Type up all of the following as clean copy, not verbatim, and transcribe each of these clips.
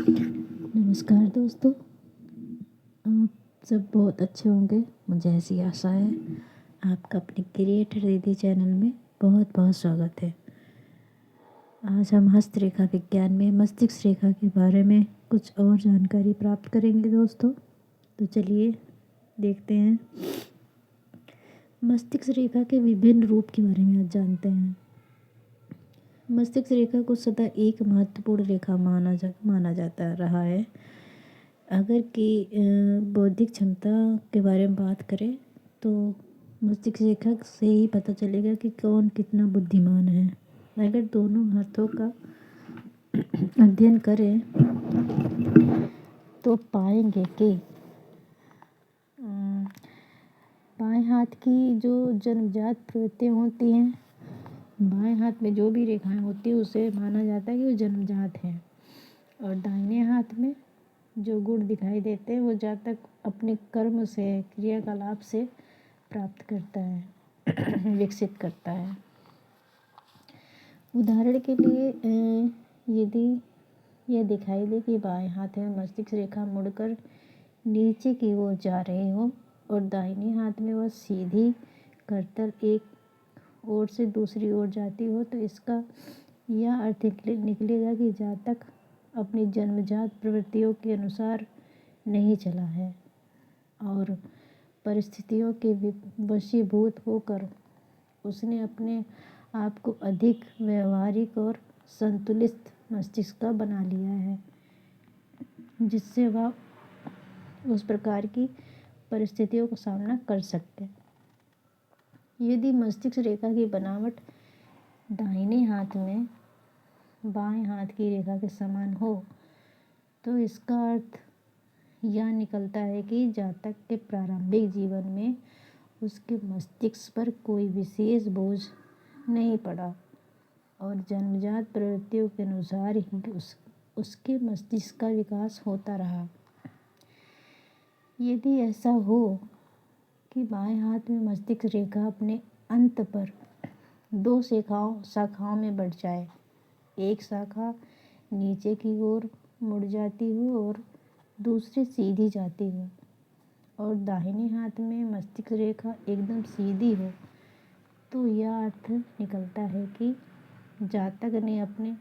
नमस्कार दोस्तों। आप सब बहुत अच्छे होंगे, मुझे ऐसी आशा है। आपका अपने क्रिएटर दीदी चैनल में बहुत बहुत स्वागत है। आज हम हस्तरेखा विज्ञान में मस्तिष्क रेखा के बारे में कुछ और जानकारी प्राप्त करेंगे दोस्तों। तो चलिए देखते हैं। मस्तिष्क रेखा के विभिन्न रूप के बारे में आज जानते हैं। मस्तिष्क रेखा को सदा एक महत्वपूर्ण रेखा माना जाता रहा है। अगर कि बौद्धिक क्षमता के बारे में बात करें तो मस्तिष्क रेखा से ही पता चलेगा कि कौन कितना बुद्धिमान है। अगर दोनों हाथों का अध्ययन करें तो पाएंगे कि बाएं हाथ की जो जन्मजात प्रवृत्तियाँ होती हैं, बाएं हाथ में जो भी रेखाएं होती हैं उसे माना जाता है कि वो जन्मजात हैं, और दाहिने हाथ में जो गुण दिखाई देते हैं वो जातक अपने कर्म से, क्रियाकलाप से प्राप्त करता है, विकसित करता है। उदाहरण के लिए यदि यह दिखाई दे कि बाएं हाथ में मस्तिष्क रेखा मुड़कर नीचे की ओर जा रही हो और दाहिने हाथ में वह सीधी करतल एक ओर से दूसरी ओर जाती हो, तो इसका यह अर्थ निकलेगा कि जातक अपनी जन्मजात प्रवृत्तियों के अनुसार नहीं चला है और परिस्थितियों के वशीभूत होकर उसने अपने आप को अधिक व्यवहारिक और संतुलित मस्तिष्क का बना लिया है, जिससे वह उस प्रकार की परिस्थितियों का सामना कर सकते। यदि मस्तिष्क रेखा की बनावट दाहिने हाथ में बाएं हाथ की रेखा के समान हो तो इसका अर्थ यह निकलता है कि जातक के प्रारंभिक जीवन में उसके मस्तिष्क पर कोई विशेष बोझ नहीं पड़ा और जन्मजात प्रवृत्तियों के अनुसार ही उसके मस्तिष्क का विकास होता रहा। यदि ऐसा हो कि बाएं हाथ में मस्तिष्क रेखा अपने अंत पर दो शाखाओं में बढ़ जाए, एक शाखा नीचे की ओर मुड़ जाती हो और दूसरी सीधी जाती हो, और दाहिने हाथ में मस्तिष्क रेखा एकदम सीधी हो, तो यह अर्थ निकलता है कि जातक ने अपने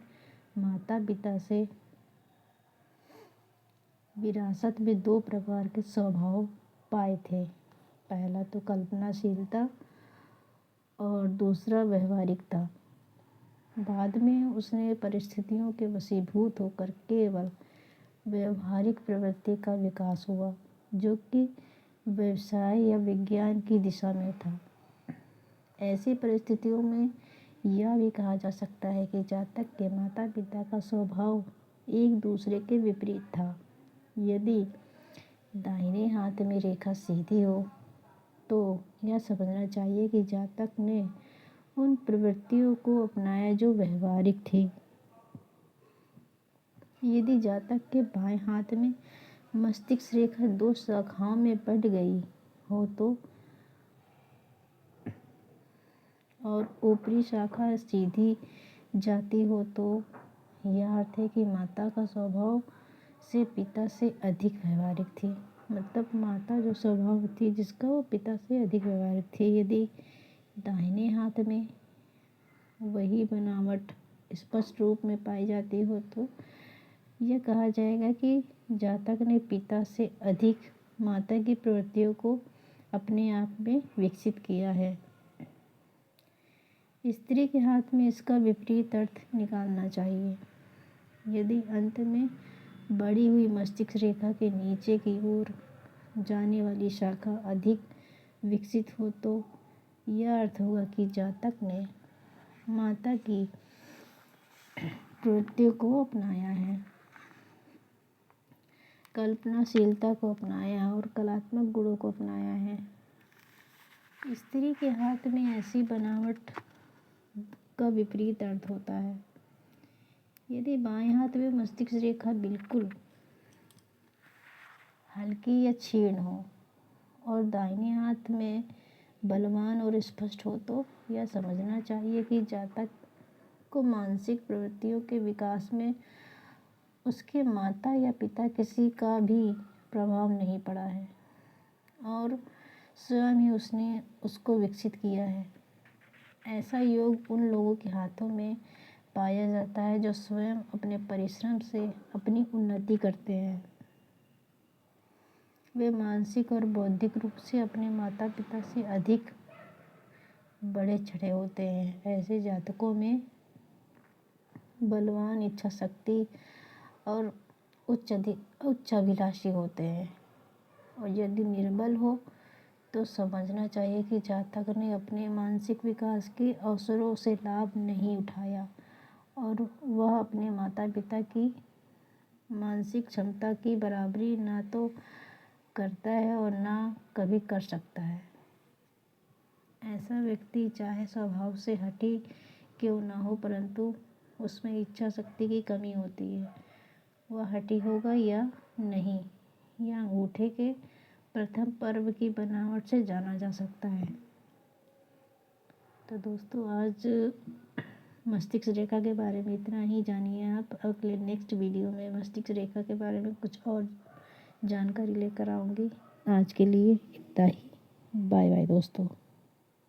माता पिता से विरासत में दो प्रकार के स्वभाव पाए थे। पहला तो कल्पनाशीलता और दूसरा व्यवहारिकता। बाद में उसने परिस्थितियों के वशीभूत होकर केवल व्यवहारिक प्रवृत्ति का विकास हुआ, जो कि व्यवसाय या विज्ञान की दिशा में था। ऐसी परिस्थितियों में यह भी कहा जा सकता है कि जातक के माता पिता का स्वभाव एक दूसरे के विपरीत था। यदि दाहिने हाथ में रेखा सीधी हो तो यह समझना चाहिए कि जातक ने उन प्रवृत्तियों को अपनाया जो व्यवहारिक थी। यदि जातक के बाएं हाथ में मस्तिष्क रेखा दो शाखाओं में बढ़ गई हो तो और ऊपरी शाखा सीधी जाती हो, तो यह अर्थ है कि माता का स्वभाव से पिता से अधिक व्यवहारिक थी। मतलब माता जो स्वभाव थी जिसका, वो पिता से अधिक व्यवहारिक थी। यदि दाहिने हाथ में वही बनावट स्पष्ट रूप में पाई जाती हो तो यह कहा जाएगा कि जातक ने पिता से अधिक माता की प्रवृत्तियों को अपने आप में विकसित किया है। स्त्री के हाथ में इसका विपरीत अर्थ निकालना चाहिए। यदि अंत में बढ़ी हुई मस्तिष्क रेखा के नीचे की ओर जाने वाली शाखा अधिक विकसित हो तो यह अर्थ होगा कि जातक ने माता की प्रवृत्तियों को अपनाया है, कल्पनाशीलता को अपनाया और कलात्मक गुणों को अपनाया है। स्त्री के हाथ में ऐसी बनावट का विपरीत अर्थ होता है। यदि बाएं हाथ में मस्तिष्क रेखा बिल्कुल हल्की या क्षीण हो और दाहिने हाथ में बलवान और स्पष्ट हो तो यह समझना चाहिए कि जातक को मानसिक प्रवृत्तियों के विकास में उसके माता या पिता किसी का भी प्रभाव नहीं पड़ा है और स्वयं ही उसने उसको विकसित किया है। ऐसा योग उन लोगों के हाथों में पाया जाता है जो स्वयं अपने परिश्रम से अपनी उन्नति करते हैं। वे मानसिक और बौद्धिक रूप से अपने माता पिता से अधिक बढ़े चढ़े होते हैं। ऐसे जातकों में बलवान इच्छा शक्ति और उच्च अभिलाषी होते हैं। और यदि निर्बल हो तो समझना चाहिए कि जातक ने अपने मानसिक विकास के अवसरों से लाभ नहीं उठाया और वह अपने माता पिता की मानसिक क्षमता की बराबरी ना तो करता है और ना कभी कर सकता है। ऐसा व्यक्ति चाहे स्वभाव से हठी क्यों ना हो, परंतु उसमें इच्छा शक्ति की कमी होती है। वह हठी होगा या नहीं, यह अंगूठे के प्रथम पर्व की बनावट से जाना जा सकता है। तो दोस्तों, आज मस्तिष्क रेखा के बारे में इतना ही। जानिए आप अगले नेक्स्ट वीडियो में मस्तिष्क रेखा के बारे में कुछ और जानकारी लेकर आऊँगी। आज के लिए इतना ही। बाय बाय दोस्तों।